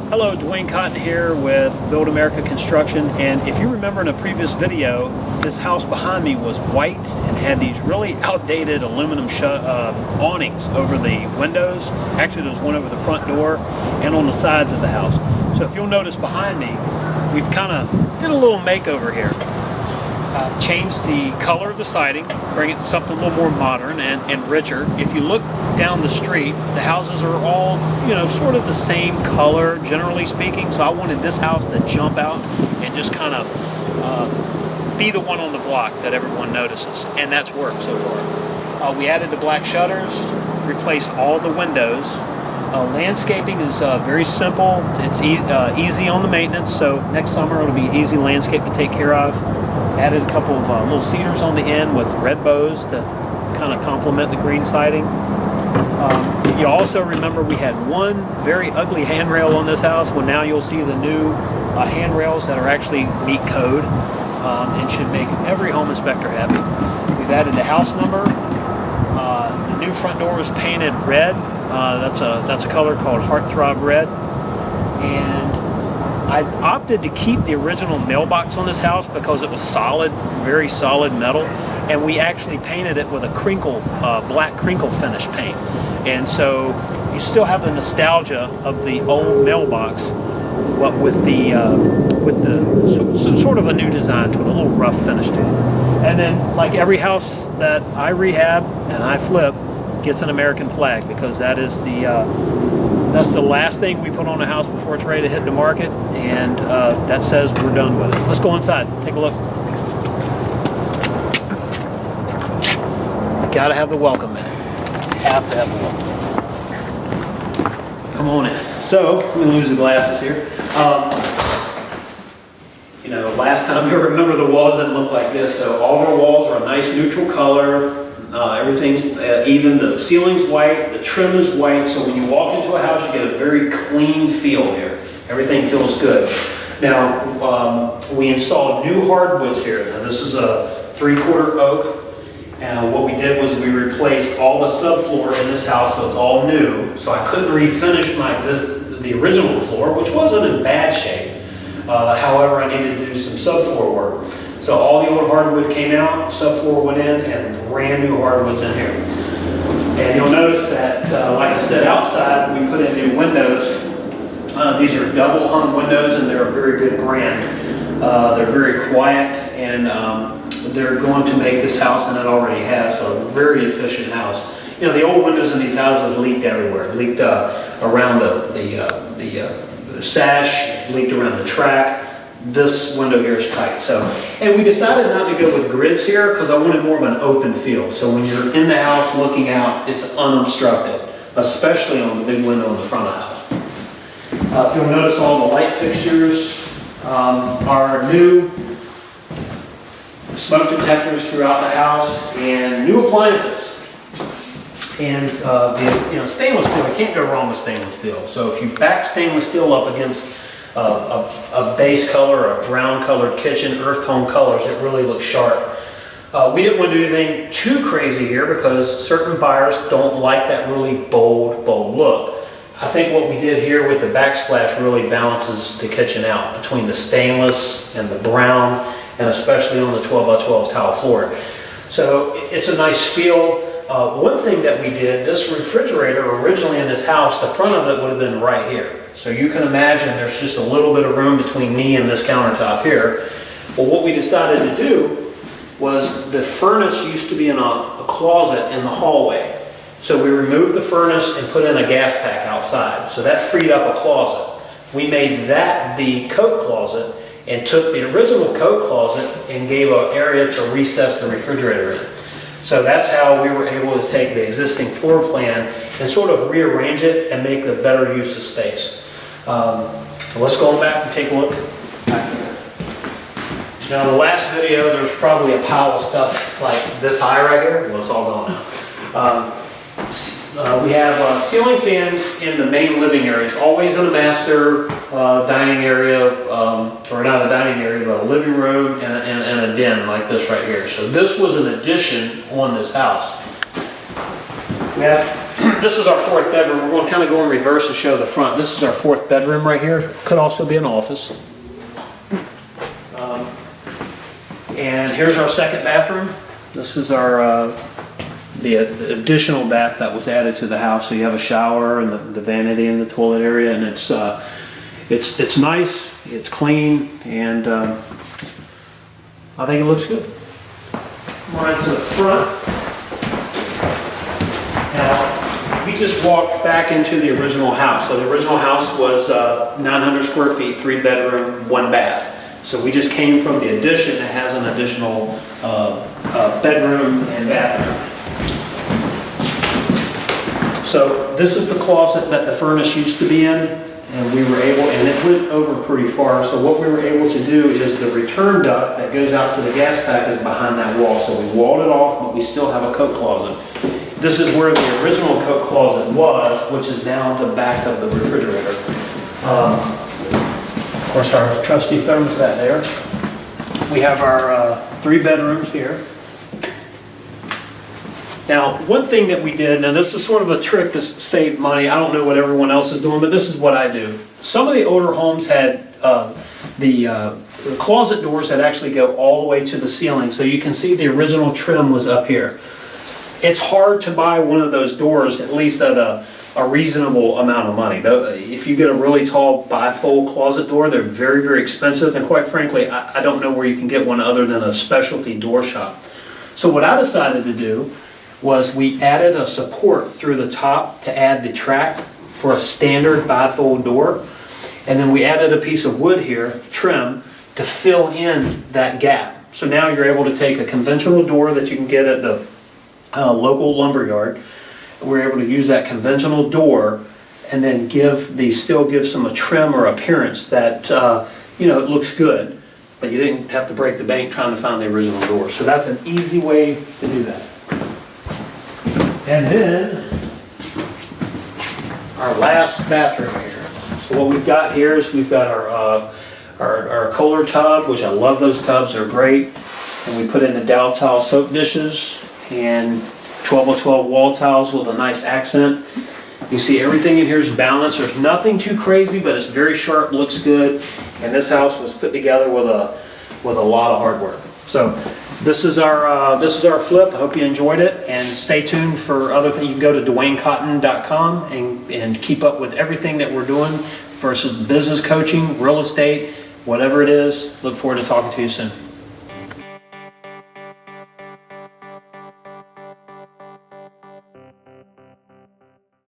Hello, Dwayne Cotton here with Build America Construction, and if you remember in a previous video, this house behind me was white and had these really outdated aluminum awnings over the windows. Actually, there was one over the front door and on the sides of the house. So if you'll notice behind me, we've kind of did a little makeover here. Changed the color of the siding, bring it to something a little more modern and richer. If you look down the street, the houses are all, sort of the same color, generally speaking. So I wanted this house to jump out and just kind of be the one on the block that everyone notices. And that's worked so far. We added the black shutters, replaced all the windows. Landscaping is very simple. It's easy on the maintenance. So next summer it'll be easy landscape to take care of. Added a couple of little cedars on the end with red bows to kind of complement the green siding. You also remember we had one very ugly handrail on this house. Well, now you'll see the new handrails that are actually meet code and should make every home inspector happy. We've added the house number. The new front door was painted red. That's a color called Heartthrob Red. And I opted to keep the original mailbox on this house because it was solid, very solid metal, and we actually painted it with a black crinkle finish paint. And so you still have the nostalgia of the old mailbox, but with sort of a new design to it, a little rough finish to it. And then, like every house that I rehab and I flip, gets an American flag, because that is that's the last thing we put on a house before it's ready to hit the market, and that says we're done with it. Let's go inside, take a look. Gotta have the welcome mat. Have to have the welcome. Come on in. So, let me lose the glasses here. Last time you remember the walls didn't look like this, so all of our walls are a nice neutral color. Everything's even, the ceiling's white, the trim is white, so when you walk into a house you get a very clean feel here. Everything feels good. Now, we installed new hardwoods here. Now this is a 3/4 oak, and what we did was we replaced all the subfloor in this house, so it's all new. So I couldn't refinish the original floor, which wasn't in bad shape. However, I needed to do some subfloor work. So all the old hardwood came out, subfloor went in, and brand new hardwood's in here. And you'll notice that, like I said, outside we put in new windows. These are double hung windows, and they're a very good brand. They're very quiet, and they're going to make this house, and it already has, so a very efficient house. The old windows in these houses leaked everywhere. It leaked around the sash, leaked around the track. This window here is tight. And we decided not to go with grids here because I wanted more of an open feel. So when you're in the house looking out, it's unobstructed, especially on the big window in the front of the house. If you'll notice, all the light fixtures are new, smoke detectors throughout the house, and new appliances. And stainless steel, you can't go wrong with stainless steel. So if you back stainless steel up against a base color, a brown colored kitchen, earth tone colors, it really looks sharp. We didn't want to do anything too crazy here because certain buyers don't like that really bold look. I think what we did here with the backsplash really balances the kitchen out between the stainless and the brown, and especially on the 12x12 tile floor. So it's a nice feel. One thing that we did, this refrigerator originally in this house, the front of it would have been right here. So you can imagine there's just a little bit of room between me and this countertop here. Well, what we decided to do was the furnace used to be in a closet in the hallway. So we removed the furnace and put in a gas pack outside. So that freed up a closet. We made that the coat closet and took the original coat closet and gave an area to recess the refrigerator in. So that's how we were able to take the existing floor plan and sort of rearrange it and make the better use of space. Let's go back and take a look. Now, in the last video, there was probably a pile of stuff like this high right here. Well, it's all gone now. We have ceiling fans in the main living areas, always in the master dining area, or not a dining area, but a living room and a den like this right here. So this was an addition on this house. We have This is our fourth bedroom. We're going to kind of go in reverse and show the front. This is our fourth bedroom right here. Could also be an office. And here's our second bathroom. This is our the additional bath that was added to the house. So you have a shower and the vanity in the toilet area, and it's nice, it's clean, and I think it looks good. Right to the front. Now, we just walked back into the original house. So the original house was 900 square feet, 3 bedroom, 1 bath. So we just came from the addition that has an additional bedroom and bathroom. So this is the closet that the furnace used to be in, and we were able, and it went over pretty far, so what we were able to do is the return duct that goes out to the gas pack is behind that wall. So we walled it off, but we still have a coat closet. This is where the original coat closet was, which is now the back of the refrigerator. Of course, our trusty thermostat there. We have our 3 bedrooms here. Now, one thing that we did, now this is sort of a trick to save money. I don't know what everyone else is doing, but this is what I do. Some of the older homes had the closet doors that actually go all the way to the ceiling. So you can see the original trim was up here. It's hard to buy one of those doors, at least at a reasonable amount of money. Though, if you get a really tall bifold closet door, they're very, very expensive. And quite frankly, I don't know where you can get one other than a specialty door shop. So what I decided to do was we added a support through the top to add the track for a standard bifold door. And then we added a piece of wood here, trim, to fill in that gap. So now you're able to take a conventional door that you can get at the local lumber yard. We're able to use that conventional door and then still give some a trim or appearance that, it looks good, but you didn't have to break the bank trying to find the original door. So that's an easy way to do that. And then our last bathroom here. So what we've got here is we've got our Kohler tub, which I love those tubs, they're great. And we put in the Dow tile soap dishes and 12x12 wall tiles with a nice accent. You see everything in here is balanced. There's nothing too crazy, but it's very sharp, looks good. And this house was put together with a lot of hard work. So this is our flip. I hope you enjoyed it, and stay tuned for other things. You can go to DwayneCotton.com and keep up with everything that we're doing versus business coaching, real estate, whatever it is. Look forward to talking to you soon.